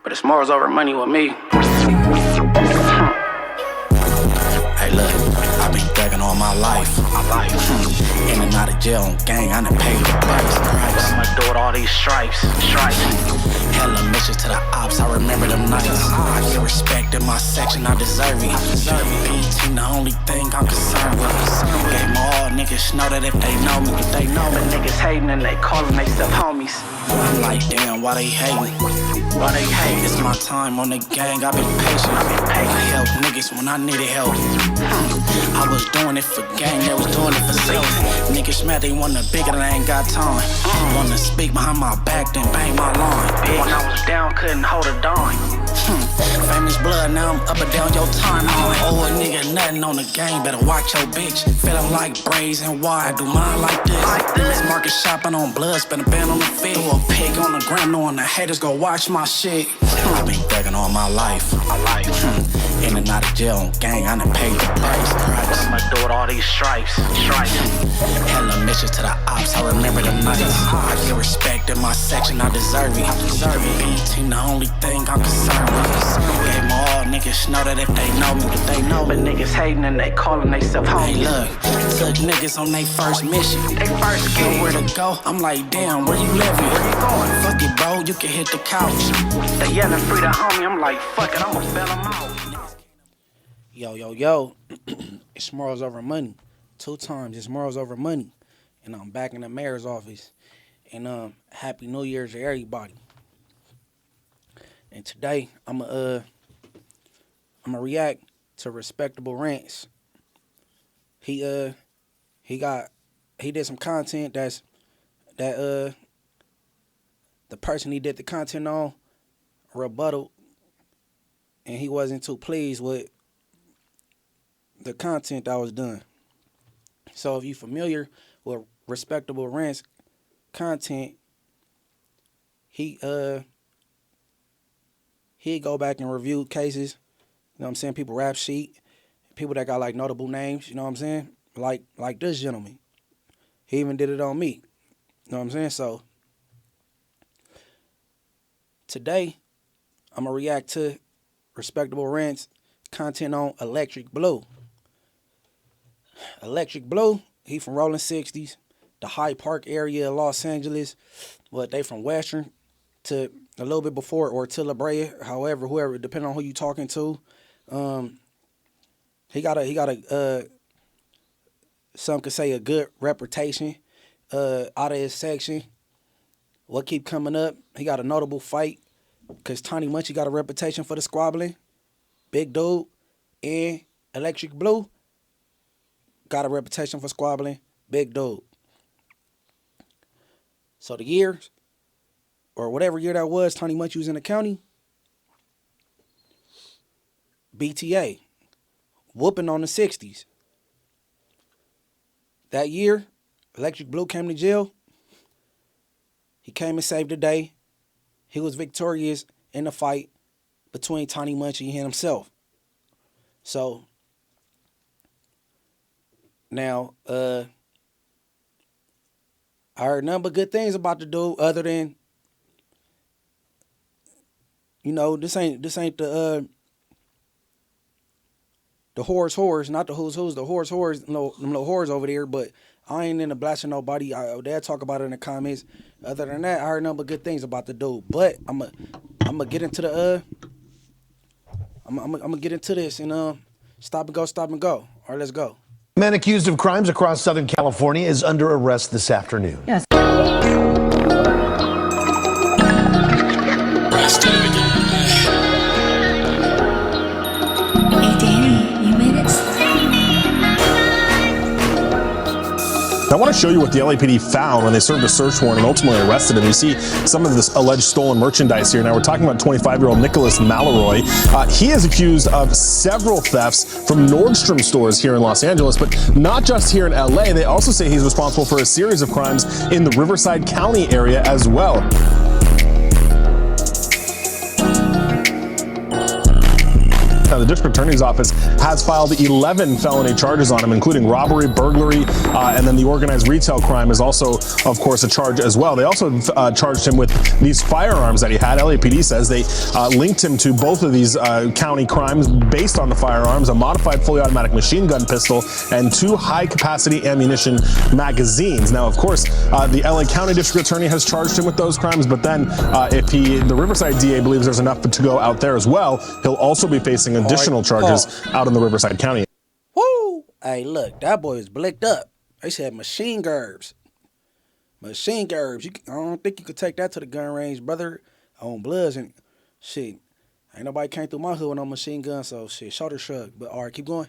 But it's morals over money with me. Hey look, I've been thugging all my life. In and out of jail on gang, I done paid the price. I'ma do it all these stripes. Hella missions to the ops, I remember them nights. I get respect in my section, I deserve it. BT the only thing I'm concerned with. Game all niggas know that if they know me, But niggas hating and they calling they stuff homies. I'm like, damn, why they hating? Why they hate? It's my time on the gang, I've been patient. I help niggas when I needed help. I was doing it for gang, they was doing it for self. Niggas mad, they want the bigger, they ain't got time. Wanna speak behind my back, then bang my line. When I was down, couldn't hold a dime. Famous blood, now I'm up and down your timeline. Oh, a nigga, nothing on the game, better watch your bitch. Feeling like braids and why I do mine like this. This market shopping on blood, spend a band on the fit. Throw a pig on the gram, knowing the haters go watch my shit. I've been thugging all my life. In and out of jail on gang, I done paid the price. I'ma do it all these stripes. Hella missions to the ops, I remember them nights. I get respect in my section, I deserve it. BT the only thing I'm concerned with. Game all niggas know that if they know me, But niggas hating and they calling they self homies. Hey look, took niggas on they first mission. They first gig. Nowhere to go, I'm like damn, where you living? Where you going? Fuck it bro, you can hit the couch. They yelling free the homie, I'm like fuck it, I'ma bail them out. Yo, it's morals over money. 2 times, it's morals over money. And I'm back in the mayor's office. And happy New Year's to everybody. And today I'ma react to Respectable Rants. He did some content that the person he did the content on rebuttal, and he wasn't too pleased with the content that was done. So if you're familiar with Respectable Rants content, he'd go back and review cases, you know what I'm saying, people rap sheet, people that got like notable names, you know what I'm saying, like this gentleman. He even did it on me, you know what I'm saying. So today I'm gonna react to Respectable Rants content on Electric Blue. Electric Blue, he from Rolling 60's, the Hyde Park area of Los Angeles. But they from Western to a little bit before, or to La Brea, however, whoever, depending on who you talking to. He got a some could say a good reputation out of his section. What keep coming up, he got a notable fight, because Tiny Munchie got a reputation for the squabbling. Big dude. And Electric Blue got a reputation for squabbling. Big dude. So the year, or whatever year that was, Tiny Munchie was in the county. BTA. Whooping on the 60's. That year, Electric Blue came to jail. He came and saved the day. He was victorious in the fight between Tiny Munchie and himself. So now, I heard nothing but good things about the dude, other than, you know, this ain't the whores, not the who's, the whores, no, them little whores over there. But I ain't into blasting nobody. They'll talk about it in the comments. Other than that, I heard nothing but good things about the dude. But I'm gonna get into the I'm gonna get into this and stop and go. All right, let's go. Man accused of crimes across Southern California is under arrest this afternoon. Yes. I want to show you what the LAPD found when they served a search warrant and ultimately arrested him. You see some of this alleged stolen merchandise here. Now we're talking about 25-year-old Nicholas Malloy. He is accused of several thefts from Nordstrom stores here in Los Angeles, but not just here in LA. They also say he's responsible for a series of crimes in the Riverside County area as well. Now, the district attorney's office has filed 11 felony charges on him, including robbery, burglary, and then the organized retail crime is also, of course, a charge as well. They also charged him with these firearms that he had. LAPD says they linked him to both of these county crimes based on the firearms, a modified fully automatic machine gun pistol and 2 high-capacity ammunition magazines. Now, of course, the LA County District Attorney has charged him with those crimes, but then if the Riverside DA believes there's enough to go out there as well, he'll also be facing additional charges out in the Riverside County. Woo! Hey, look, that boy is blicked up. They said machine gerbs. Machine gerbs. I don't think you could take that to the gun range, brother. On Bloods and shit. Ain't nobody came through my hood with no machine gun, so shit, shoulder shrug. But all right, keep going.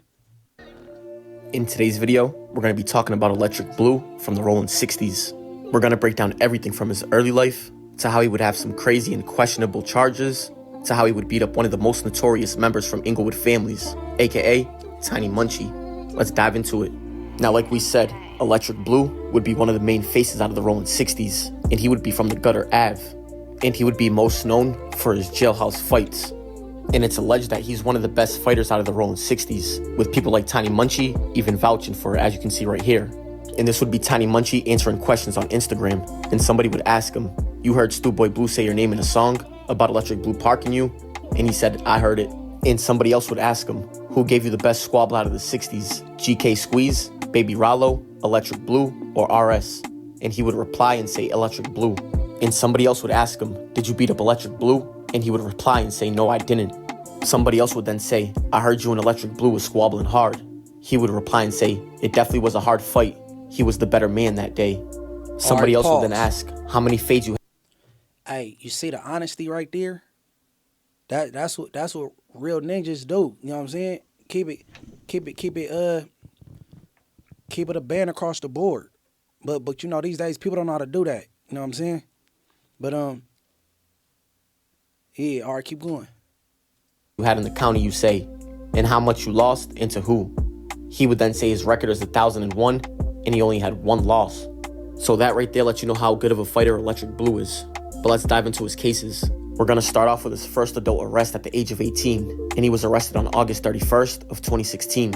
In today's video, we're going to be talking about Electric Blue from the rolling 60s. We're going to break down everything from his early life to how he would have some crazy and questionable charges to how he would beat up one of the most notorious members from Inglewood families, aka Tiny Munchie. Let's dive into it. Now, like we said, Electric Blue would be one of the main faces out of the rolling 60s, and he would be from the Gutter Ave, and he would be most known for his jailhouse fights. And it's alleged that he's one of the best fighters out of the rolling 60s, with people like Tiny Munchie even vouching for it, as you can see right here. And this would be Tiny Munchie answering questions on Instagram, and somebody would ask him, "You heard Stu Boy Blue say your name in a song about Electric Blue parking you?" And he said, "I heard it." And somebody else would ask him, "Who gave you the best squabble out of the 60s? GK Squeeze, Baby Rollo, Electric Blue, or RS?" And he would reply and say Electric Blue. And somebody else would ask him, "Did you beat up Electric Blue?" And he would reply and say, "No, I didn't." Somebody else would then say, "I heard you and Electric Blue was squabbling hard." He would reply and say, "It definitely was a hard fight. He was the better man that day." Somebody else would then ask, "How many fades you have?" Hey, you see the honesty right there? That's what real ninjas do. You know what I'm saying? Keep it a band across the board. But you know, these days people don't know how to do that. You know what I'm saying? But yeah, all right, keep going. You had in the county, you say, and how much you lost and to who. He would then say his record is 1,001 and he only had 1 loss. So that right there lets you know how good of a fighter Electric Blue is. But let's dive into his cases. We're going to start off with his first adult arrest at the age of 18, and he was arrested on August 31st of 2016.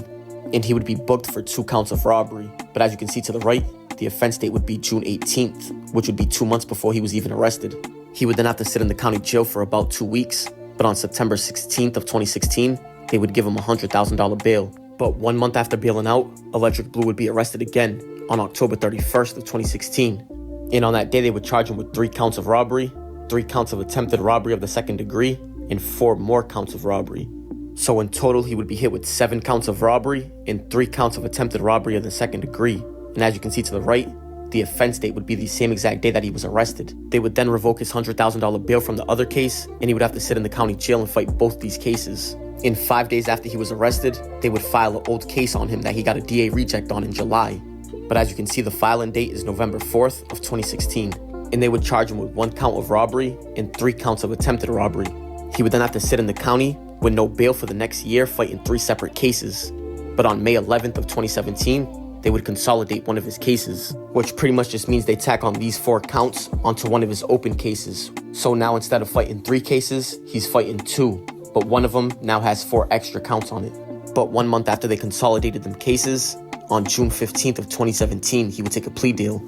And he would be booked for 2 counts of robbery. But as you can see to the right, the offense date would be June 18th, which would be 2 months before he was even arrested. He would then have to sit in the county jail for about 2 weeks, but on September 16th of 2016, they would give him a $100,000 bail. But 1 month after bailing out, Electric Blue would be arrested again on October 31st of 2016. And on that day, they would charge him with 3 counts of robbery, 3 counts of attempted robbery of the 2nd degree, and 4 more counts of robbery. So in total, he would be hit with 7 counts of robbery and 3 counts of attempted robbery of the 2nd degree. And as you can see to the right, the offense date would be the same exact day that he was arrested. They would then revoke his $100,000 bail from the other case, and he would have to sit in the county jail and fight both these cases. In 5 days after he was arrested, they would file an old case on him that he got a DA reject on in July. But as you can see, the filing date is November 4th of 2016. And they would charge him with 1 count of robbery and 3 counts of attempted robbery. He would then have to sit in the county with no bail for the next year, fighting 3 separate cases. But on May 11th of 2017, they would consolidate one of his cases, which pretty much just means they tack on these 4 counts onto one of his open cases. So now instead of fighting 3 cases, he's fighting 2, but one of them now has 4 extra counts on it. But 1 month after they consolidated them cases, on June 15th of 2017, he would take a plea deal,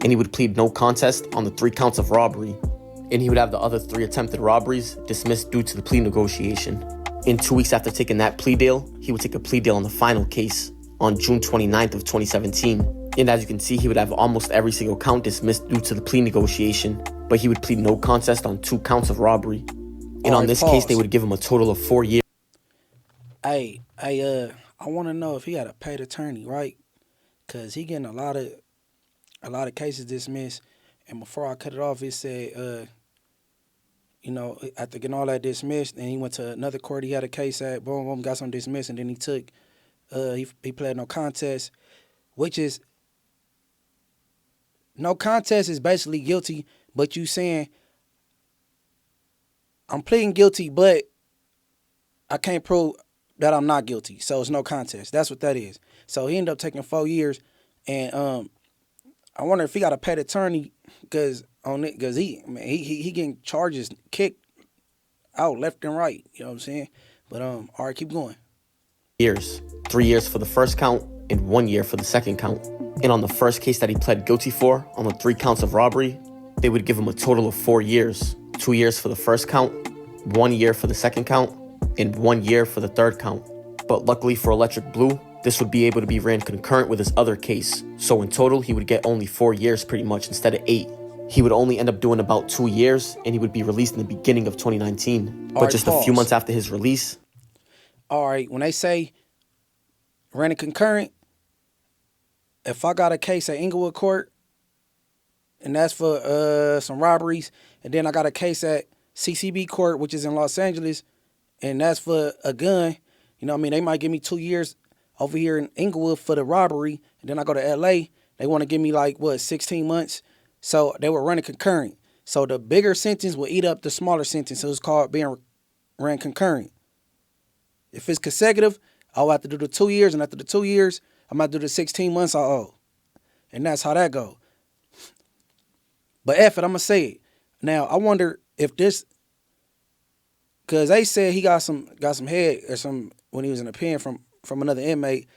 and he would plead no contest on the 3 counts of robbery, and he would have the other 3 attempted robberies dismissed due to the plea negotiation. In 2 weeks after taking that plea deal, he would take a plea deal on the final case on June 29th of 2017. And as you can see, he would have almost every single count dismissed due to the plea negotiation, but he would plead no contest on 2 counts of robbery. And on this case, they would give him a total of 4 years. Hey, I want to know if he had a paid attorney, right? Cause he getting a lot of cases dismissed. And before I cut it off, it said, you know, after getting all that dismissed, and he went to another court. He had a case at boom, boom, got some dismissed, and then he took. He pled no contest, which is no contest is basically guilty, but you saying I'm pleading guilty, but I can't prove that I'm not guilty, so it's no contest. That's what that is. So he ended up taking 4 years, and I wonder if he got a paid attorney because he getting charges kicked out left and right. You know what I'm saying? But all right, keep going. Years. 3 years for the first count and 1 year for the second count. And on the first case that he pled guilty for, on the 3 counts of robbery, they would give him a total of 4 years. 2 years for the first count, 1 year for the second count, and 1 year for the third count. But luckily for Electric Blue, this would be able to be ran concurrent with his other case. So in total, he would get only 4 years pretty much instead of 8. He would only end up doing about 2 years, and he would be released in the beginning of 2019. But just a few months after his release. All right, when they say running concurrent, if I got a case at Inglewood Court, and that's for some robberies, and then I got a case at CCB Court, which is in Los Angeles, and that's for a gun, you know what I mean? They might give me 2 years over here in Inglewood for the robbery, and then I go to LA, they want to give me 16 months? So they were running concurrent. So the bigger sentence will eat up the smaller sentence, so it's called being ran concurrent. If it's consecutive, I'll have to do the 2 years, and after the 2 years, I'm going to do the 16 months I owe. And that's how that go. But F it, I'm going to say it. Now, I wonder if this, because they said he got some head or some when he was in a pen from another inmate.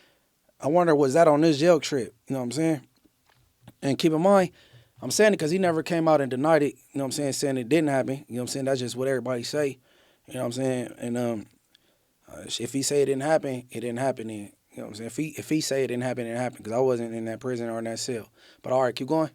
I wonder, was that on this jail trip? You know what I'm saying? And keep in mind, I'm saying it because he never came out and denied it, you know what I'm saying it didn't happen. You know what I'm saying? That's just what everybody say. You know what I'm saying? And if he say it didn't happen, it didn't happen then. You know what I'm saying? If he say it didn't happen, it didn't happen, because I wasn't in that prison or in that cell. But all right, keep going.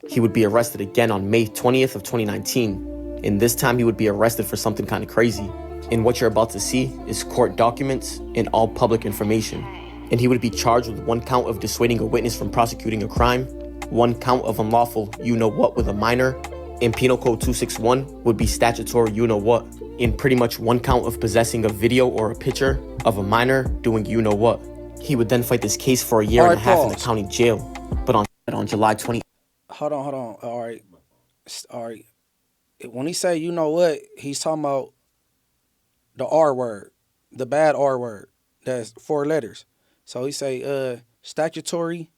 He would be arrested again on May 20th of 2019. And this time he would be arrested for something kind of crazy. And what you're about to see is court documents and all public information. And he would be charged with 1 count of dissuading a witness from prosecuting a crime, 1 count of unlawful you-know-what with a minor, and Penal Code 261 would be statutory you-know-what, and pretty much 1 count of possessing a video or a picture of a minor doing you-know-what. He would then fight this case for a year and a half in the county jail. But on July 20... Hold on. All right. When he say you know what, he's talking about the R word, the bad R word. That's 4 letters. So he say statutory,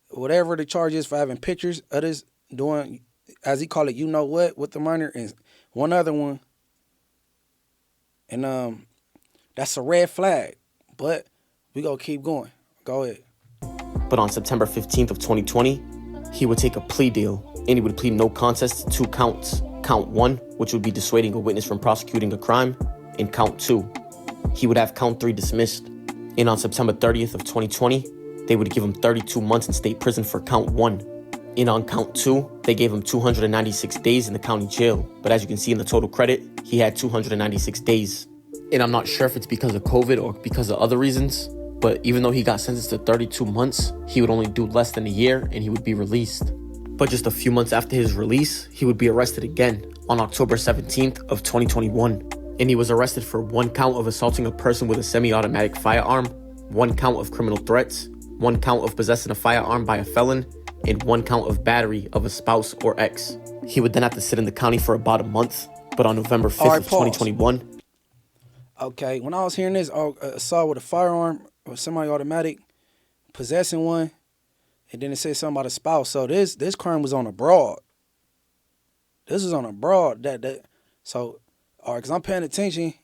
whatever the charge is for having pictures of this, doing, as he call it, you know what, with the minor, and 1 other one. And that's a red flag. But we gonna keep going. Go ahead. But on September 15th of 2020, he would take a plea deal, and he would plead no contest to 2 counts. Count 1, which would be dissuading a witness from prosecuting a crime, and count 2. He would have count 3 dismissed. And on September 30th of 2020, they would give him 32 months in state prison for count 1. And on count 2, they gave him 296 days in the county jail. But as you can see in the total credit, he had 296 days. And I'm not sure if it's because of COVID or because of other reasons, but even though he got sentenced to 32 months, he would only do less than a year and he would be released. But just a few months after his release, he would be arrested again on October 17th of 2021. And he was arrested for 1 count of assaulting a person with a semi-automatic firearm, 1 count of criminal threats, 1 count of possessing a firearm by a felon, and 1 count of battery of a spouse or ex. He would then have to sit in the county for about a month, but on November 5th of 2021... Okay, when I was hearing this, assault with a firearm or semi-automatic, possessing one, and then it said something about a spouse. So this crime was on abroad. This is on abroad. So, all right, because I'm paying attention,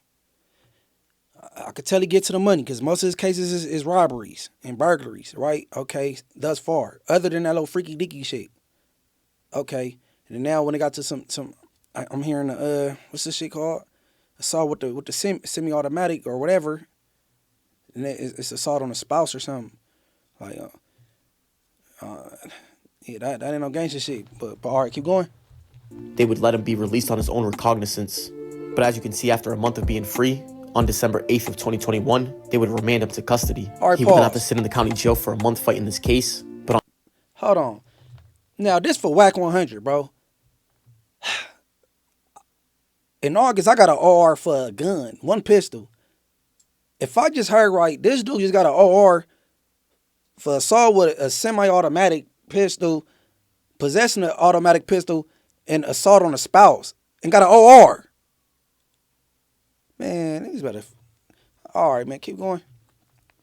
I could tell he get to the money, because most of his cases is robberies and burglaries, right? Okay, thus far. Other than that little freaky deaky shit. Okay, and then now when it got to I'm hearing what's this shit called? Assault with the semi-automatic or whatever, and it's assault on a spouse or something. Yeah, that ain't no gangster shit. But all right, keep going. They would let him be released on his own recognizance. But as you can see, after a month of being free, on December 8th of 2021, they would remand him to custody. All right, he would then have to sit in the county jail for a month fighting this case. But hold on. Now this for whack 100, bro. In August, I got an OR for a gun, 1 pistol. If I just heard right, this dude just got an OR for assault with a semi-automatic pistol, possessing an automatic pistol, and assault on a spouse, and got an OR. Man, these better. All right, man, keep going.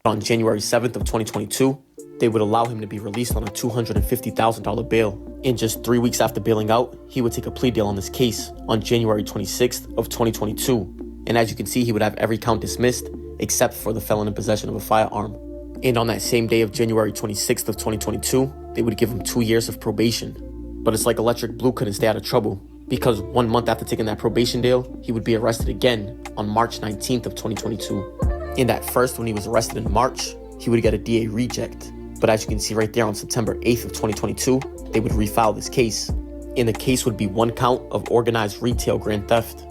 On January 7th of 2022, they would allow him to be released on a $250,000 bail. And just 3 weeks after bailing out, he would take a plea deal on this case on January 26th of 2022. And as you can see, he would have every count dismissed except for the felon in possession of a firearm. And on that same day of January 26th of 2022, they would give him 2 years of probation. But it's like Electric Blue couldn't stay out of trouble, because 1 month after taking that probation deal, he would be arrested again on March 19th of 2022. And at first, when he was arrested in March, he would get a DA reject. But as you can see right there, on September 8th of 2022, they would refile this case. And the case would be 1 count of organized retail grand theft.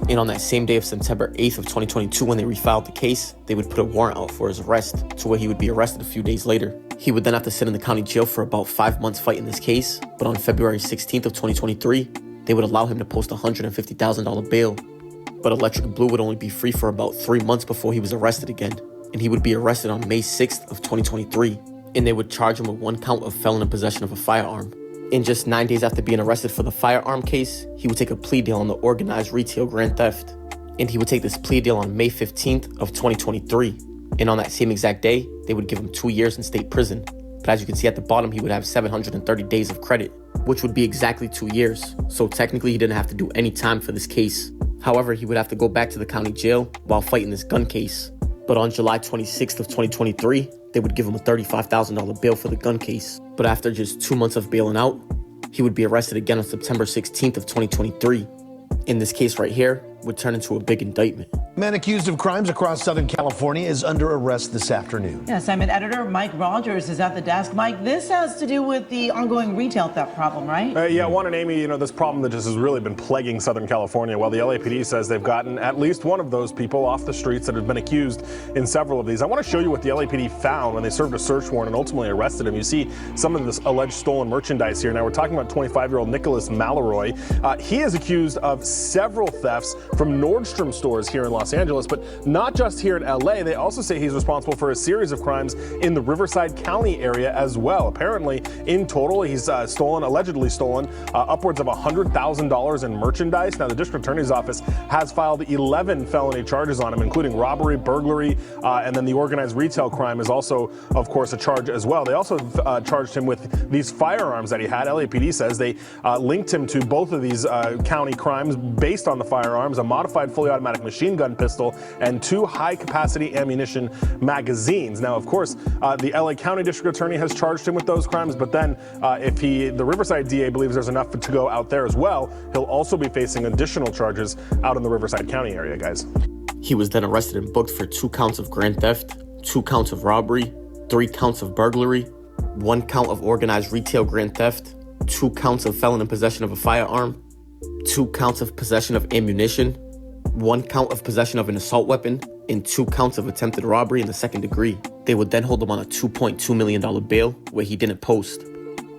And on that same day of September 8th of 2022, when they refiled the case, they would put a warrant out for his arrest, to where he would be arrested a few days later. He would then have to sit in the county jail for about 5 months fighting this case, but on February 16th of 2023, they would allow him to post a $150,000 bail. But Electric Blue would only be free for about 3 months before he was arrested again, and he would be arrested on May 6th of 2023, and they would charge him with 1 count of felon in possession of a firearm. And just 9 days after being arrested for the firearm case, he would take a plea deal on the organized retail grand theft. And he would take this plea deal on May 15th of 2023. And on that same exact day, they would give him 2 years in state prison. But as you can see at the bottom, he would have 730 days of credit, which would be exactly 2 years. So technically, he didn't have to do any time for this case. However, he would have to go back to the county jail while fighting this gun case. But on July 26th of 2023, they would give him a $35,000 bail for the gun case. But after just 2 months of bailing out, he would be arrested again on September 16th of 2023. In this case right here, would turn into a big indictment. Man accused of crimes across Southern California is under arrest this afternoon. Yeah, Simon editor Mike Rogers is at the desk. Mike, this has to do with the ongoing retail theft problem, right? Yeah, Juan and Amy, this problem that just has really been plaguing Southern California. Well, the LAPD says they've gotten at least one of those people off the streets that have been accused in several of these. I want to show you what the LAPD found when they served a search warrant and ultimately arrested him. You see some of this alleged stolen merchandise here. Now, we're talking about 25-year-old Nicholas Malloy. He is accused of several thefts from Nordstrom stores here in Los Angeles, but not just here in LA. They also say he's responsible for a series of crimes in the Riverside County area as well. Apparently, in total, he's allegedly stolen upwards of $100,000 in merchandise. Now, the district attorney's office has filed 11 felony charges on him, including robbery, burglary, and then the organized retail crime is also, of course, a charge as well. They also charged him with these firearms that he had. LAPD says they linked him to both of these county crimes based on the firearms, a modified fully automatic machine gun pistol, and 2 high-capacity ammunition magazines. Now, of course, the LA County District Attorney has charged him with those crimes, but then if the Riverside DA believes there's enough to go out there as well, he'll also be facing additional charges out in the Riverside County area, guys. He was then arrested and booked for 2 counts of grand theft, 2 counts of robbery, 3 counts of burglary, 1 count of organized retail grand theft, 2 counts of felon in possession of a firearm, 2 counts of possession of ammunition, 1 count of possession of an assault weapon, and 2 counts of attempted robbery in the 2nd degree. They would then hold him on a $2.2 million bail where he didn't post.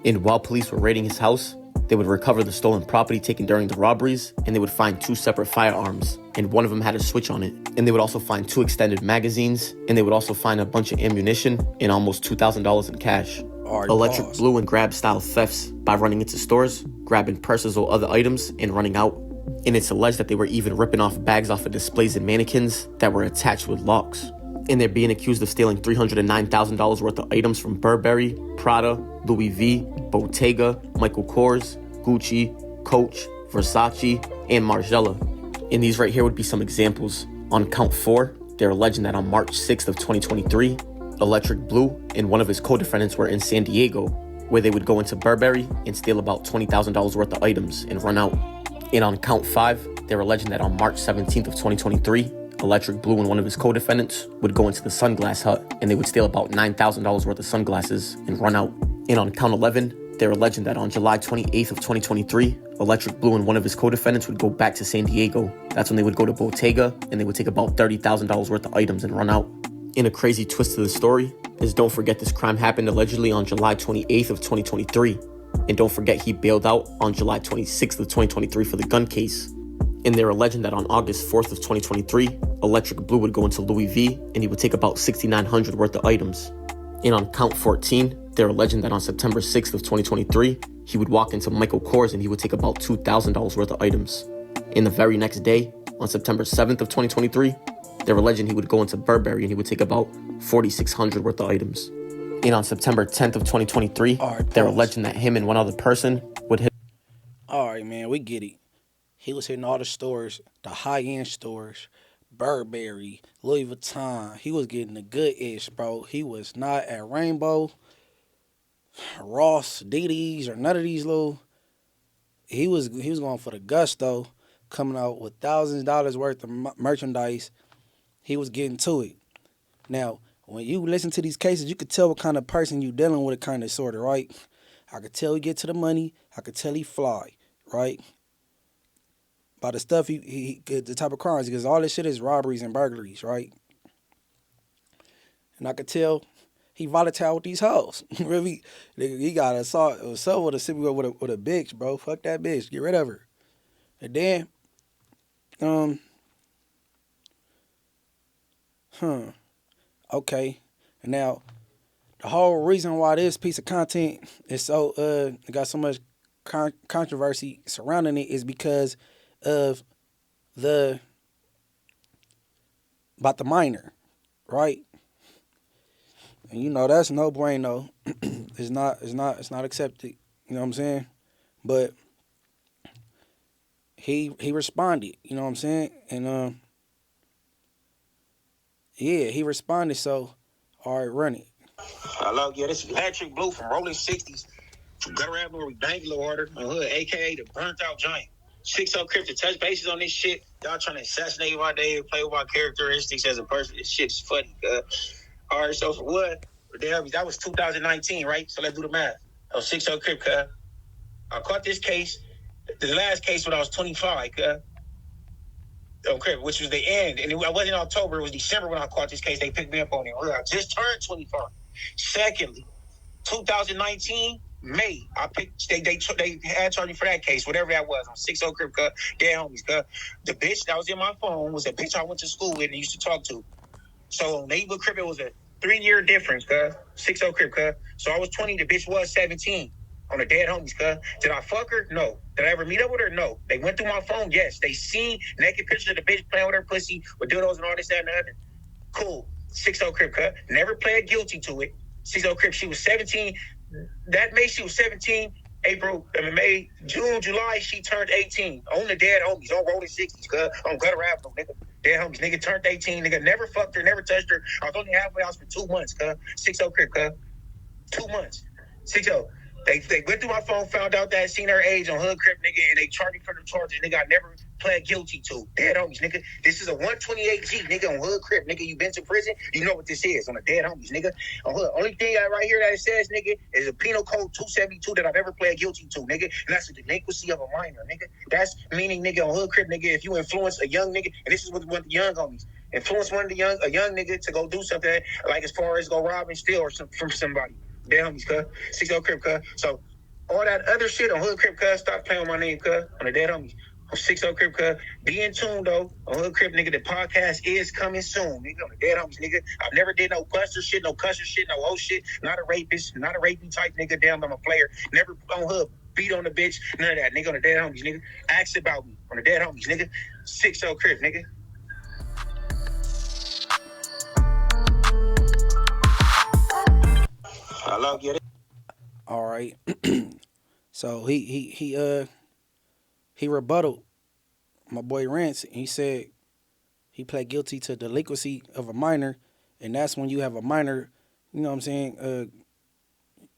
And while police were raiding his house, they would recover the stolen property taken during the robberies, and they would find 2 separate firearms, and one of them had a switch on it. And they would also find 2 extended magazines, and they would also find a bunch of ammunition and almost $2,000 in cash. Electric Blue and grab style thefts by running into stores, grabbing purses or other items, and running out. And it's alleged that they were even ripping off bags off of displays and mannequins that were attached with locks. And they're being accused of stealing $309,000 worth of items from Burberry, Prada, Louis V, Bottega, Michael Kors, Gucci, Coach, Versace, and Margiela. And these right here would be some examples. On count 4, they're alleging that on March 6th of 2023, Electric Blue and one of his co-defendants were in San Diego, where they would go into Burberry and steal about $20,000 worth of items and run out. And on count 5, they're alleging that on March 17th of 2023, Electric Blue and one of his co-defendants would go into the Sunglass Hut and they would steal about $9,000 worth of sunglasses and run out. And on count 11, they're alleging that on July 28th of 2023, Electric Blue and one of his co-defendants would go back to San Diego. That's when they would go to Bottega and they would take about $30,000 worth of items and run out. In a crazy twist to the story is don't forget this crime happened allegedly on July 28th of 2023. And don't forget he bailed out on July 26th of 2023 for the gun case. And they're alleging that on August 4th of 2023, Electric Blue would go into Louis V and he would take about $6,900 worth of items. And on count 14, they're alleging that on September 6th of 2023, he would walk into Michael Kors and he would take about $2,000 worth of items. And the very next day, on September 7th of 2023, they're alleging he would go into Burberry and he would take about $4,600 worth of items. And on September 10th of 2023, they're alleging that him and one other person would hit. All right, man, we get it. He was hitting all the stores, the high-end stores, Burberry, Louis Vuitton. He was getting the good ish, bro. He was not at Rainbow, Ross, DD's, or none of these little. He was going for the gusto, coming out with thousands of dollars worth of merchandise. He was getting to it. Now, when you listen to these cases, you could tell what kind of person you dealing with, kind of sort of, right? I could tell he get to the money. I could tell he fly, right? By the stuff he the type of crimes, because all this shit is robberies and burglaries, right? And I could tell he volatile with these hoes. Really, he got assault with a city with a bitch, bro. Fuck that bitch. Get rid of her. And then, okay. And now, the whole reason why this piece of content is so it got so much controversy surrounding it is because of about the minor, right? And you know that's no bueno. It's not accepted. You know what I'm saying? But he responded. You know what I'm saying? And yeah, he responded. So all right, run it. Hello, yeah, this is Patrick Blue from Rolling 60's from Gutter Avenue, Bangalore Order, and Hood, aka the Burnt Out Giant. 6-0 Crip to touch bases on this shit. Y'all trying to assassinate my day and play with my characteristics as a person. This shit's funny, All right, so for what? That was 2019, right? So let's do the math. I was 6-0 Crip, I caught this case, the last case when I was 25, Crip, which was the end. And it wasn't in October, it was December when I caught this case. They picked me up on it. I just turned 25. Secondly, 2019, May, I picked. They had charged me for that case, whatever that was. On 6-0 Crip, dead homies. The bitch that was in my phone was a bitch I went to school with and used to talk to. So on neighborhood Crip, it was a 3-year difference, 6-0 Crip, So I was 20, the bitch was 17. On the dead homies, Did I fuck her? No. Did I ever meet up with her? No. They went through my phone? Yes. They seen naked pictures of the bitch playing with her pussy with dildos and all this, that, and the other. Cool. 6-0 Crip, Never pled guilty to it. 6-0 Crip, she was 17. That May, she was 17. May, June, July, she turned 18. On the dead homies, on Rolling 60's, on Gutter Avenue, nigga. Dead homies, nigga turned 18. Nigga never fucked her, never touched her. I was only halfway house for 2 months, 6-0 Crip, 2 months. 6-0. They went through my phone, found out that I had seen her age on Hood Crip, nigga, and they charged me for the charges, nigga, I never pled guilty to. Dead homies, nigga. This is a 128G, nigga, on Hood Crip, nigga. You been to prison, you know what this is, on the dead homies, nigga. On Hood. Only thing right here that it says, nigga, is a penal code 272 that I've ever pled guilty to, nigga, and that's a delinquency of a minor, nigga. That's meaning, nigga, on Hood Crip, nigga, if you influence a young nigga, and this is what the young homies, influence a young nigga to go do something, like as far as go rob and steal or from somebody. Dead homies, 6-0 Crip, So all that other shit on Hood Crip, stop playing with my name, on the dead homies. On 6-0 Crip, be in tune, though. On Hood Crip, nigga, the podcast is coming soon, nigga. On the dead homies, nigga. I've never did no buster shit, no cusser shit, no hoe shit. Not a rapist, not a raping type nigga. Damn, I'm a player. Never on Hood, beat on the bitch. None of that, nigga. On the dead homies, nigga. Ask about me. On the dead homies, nigga. 6-0 Crip, nigga. Hello, get it? All right. So he rebutted my boy Rants, and he said he pled guilty to delinquency of a minor, and that's when you have a minor, you know what I'm saying,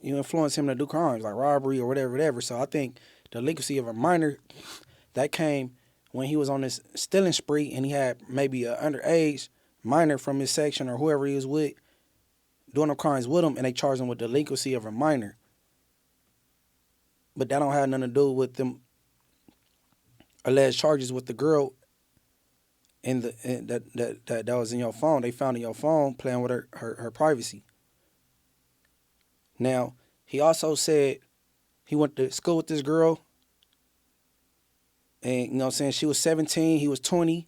you influence him to do crimes like robbery or whatever. So I think delinquency of a minor, that came when he was on this stealing spree and he had maybe an underage minor from his section or whoever he was with doing the crimes with him, and they charged him with delinquency of a minor. But that don't have nothing to do with them alleged charges with the girl that was in your phone. They found in your phone playing with her privacy. Now, he also said he went to school with this girl, and, you know what I'm saying, she was 17, he was 20,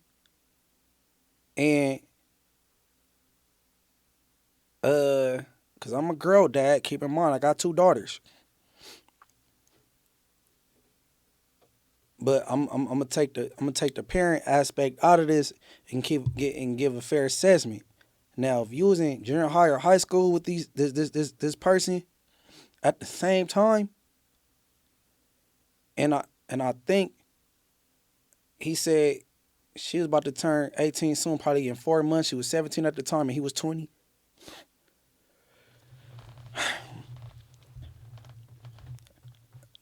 and, because I'm a girl dad, keep in mind, I got 2 daughters. But I'm gonna take the parent aspect out of this and give a fair assessment. Now, if you was in junior high or high school with this person at the same time, and I think he said she was about to turn 18 soon, probably in 4 months. She was 17 at the time, and he was 20.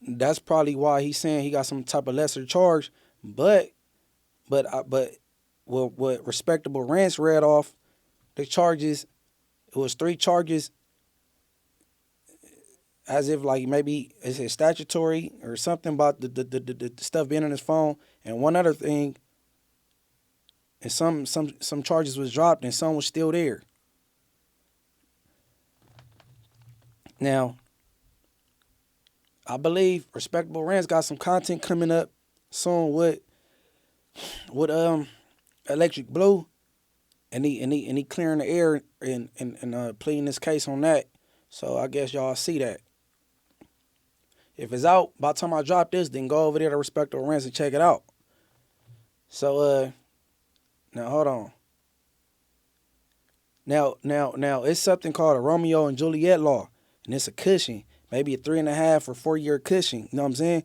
That's probably why he's saying he got some type of lesser charge. But what Respectable Rants read off, the charges, it was 3 charges, as if like maybe it's a statutory or something about the stuff being on his phone, and one other thing, and some charges was dropped and some was still there. Now, I believe Respectable Rants got some content coming up soon with Electric Blue, and he clearing the air and pleading this case on that. So I guess y'all see that. If it's out by the time I drop this, then go over there to Respectable Rants and check it out. So now hold on. Now it's something called a Romeo and Juliet law, and it's a cushion, maybe a 3.5 or 4 year cushion. You know what I'm saying?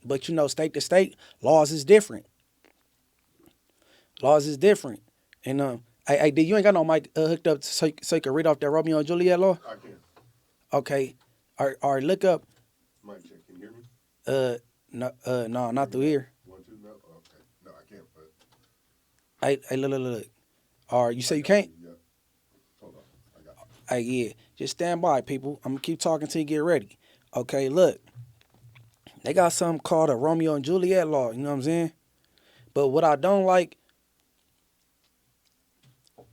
But you know, state to state, laws is different. Laws is different. And hey, you ain't got no mic hooked up so you can read off that Romeo and Juliet law? I can. Okay. All right, look up. Mic check. Can you hear me? No, not through here. 1, 2, no. Okay. No, I can't. But Hey, look. All right, you say you can't? yeah. Hold on. I got you. Hey, yeah. Just stand by, people. I'm gonna keep talking till you get ready. Okay, look. They got something called a Romeo and Juliet law. You know what I'm saying? But what I don't like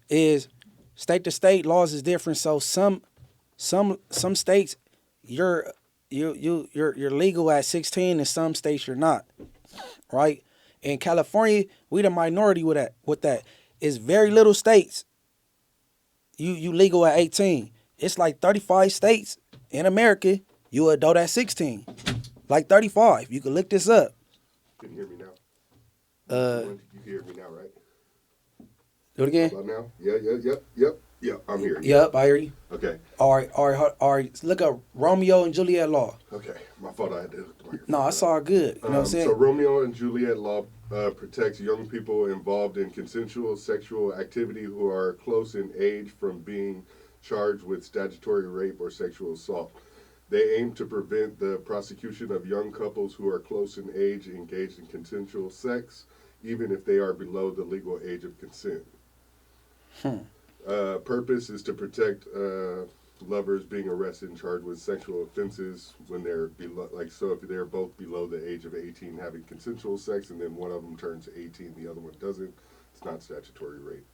is state to state laws is different. So some states you're legal at 16, and some states you're not. Right? In California, we the minority with that. It's very little states you legal at 18. It's like 35 states in America you adult at 16. Like 35. You can look this up. Can you hear me now? You can hear me now, right? Do it again. How about now? Yeah. I'm here. Yep, I hear you. Okay. All right. Look up Romeo and Juliet law. Okay. My fault. I had to hook the microphone. No, it's all good. You know what I'm saying? So Romeo and Juliet law protects young people involved in consensual sexual activity who are close in age from being charged with statutory rape or sexual assault. They aim to prevent the prosecution of young couples who are close in age engaged in consensual sex, even if they are below the legal age of consent. Purpose is to protect lovers being arrested and charged with sexual offenses when they're below, so if they're both below the age of 18 having consensual sex, and then one of them turns 18, the other one doesn't, it's not statutory rape.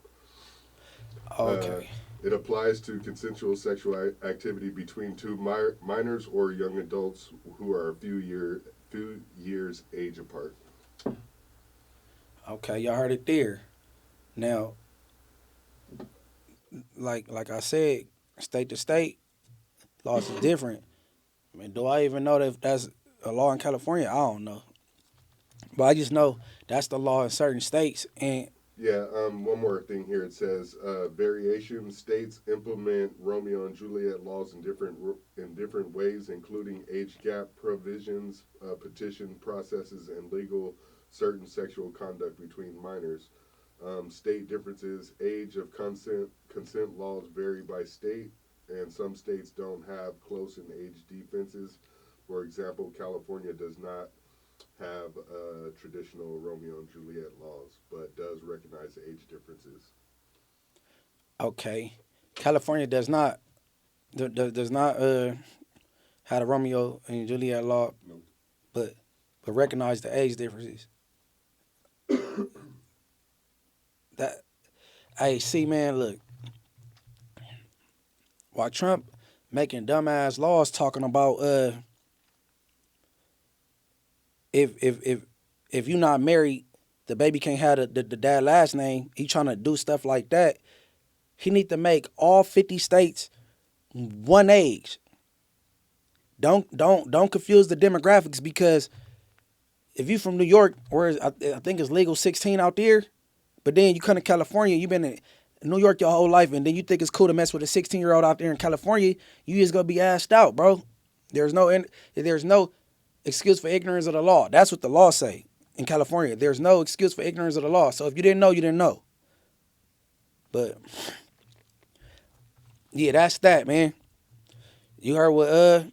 Okay. It applies to consensual sexual activity between two minors or young adults who are a few years age apart. Okay, y'all heard it there. Now, like I said, state to state, laws are different. I mean, do I even know that if that's a law in California? I don't know. But I just know that's the law in certain states. And yeah, one more thing here. It says variation states implement Romeo and Juliet laws in different ways, including age gap provisions, petition processes, and legal certain sexual conduct between minors. State differences, age of consent laws vary by state, and some states don't have close in age defenses. For example, California does not have traditional Romeo and Juliet laws, but does recognize age differences. okay, California does not have a Romeo and Juliet law, No. but recognize the age differences. Hey, see, man, look. While Trump making dumbass laws talking about if you not married, the baby can't have the dad last name. He trying to do stuff like that. He need to make all 50 states one age. Don't confuse the demographics, because if you from New York, where I think it's legal 16 out there, but then you come to California, you've been New York your whole life, and then you think it's cool to mess with a 16-year-old out there in California, you just gonna be assed out, bro. There's no excuse for ignorance of the law. That's what the law say in California. There's no excuse for ignorance of the law. So if you didn't know, you didn't know. But yeah, that's that, man. You heard what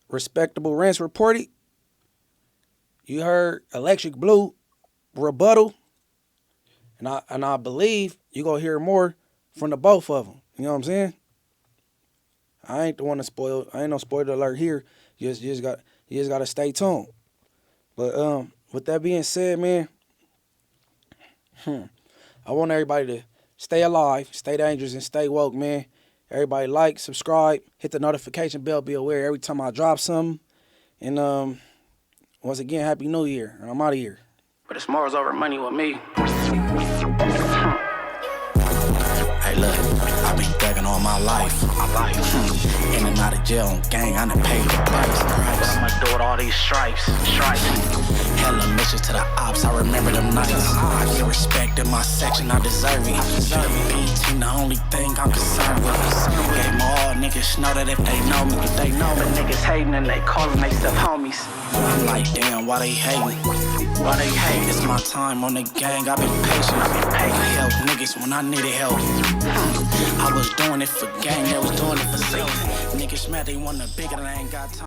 Respectable Rants reported. You heard Electric Blue rebuttal. And I believe you're going to hear more from the both of them. You know what I'm saying? I ain't the one to spoil. I ain't no spoiler alert here. You just got to stay tuned. But with that being said, man, I want everybody to stay alive, stay dangerous, and stay woke, man. Everybody like, subscribe, hit the notification bell, be aware every time I drop something. And once again, Happy New Year. And I'm out of here. But it's morals over money with me. Hey, look, I've been thugging all my life. In and out of jail on gang, I done paid the price. I'ma do it all these stripes. Hella missions to the ops, I remember them nights. I get respect in my section, I deserve it. BT, the only thing I'm concerned with. Game all niggas know that if they know me, But niggas hating and they calling they stuff homies. I'm like, damn, why they hating? Why they hate? It's my time on the gang, I've been patient. I help niggas when I needed help. I was doing it for gang, they was doing it for self. Niggas mad they want a bigger than I ain't got time.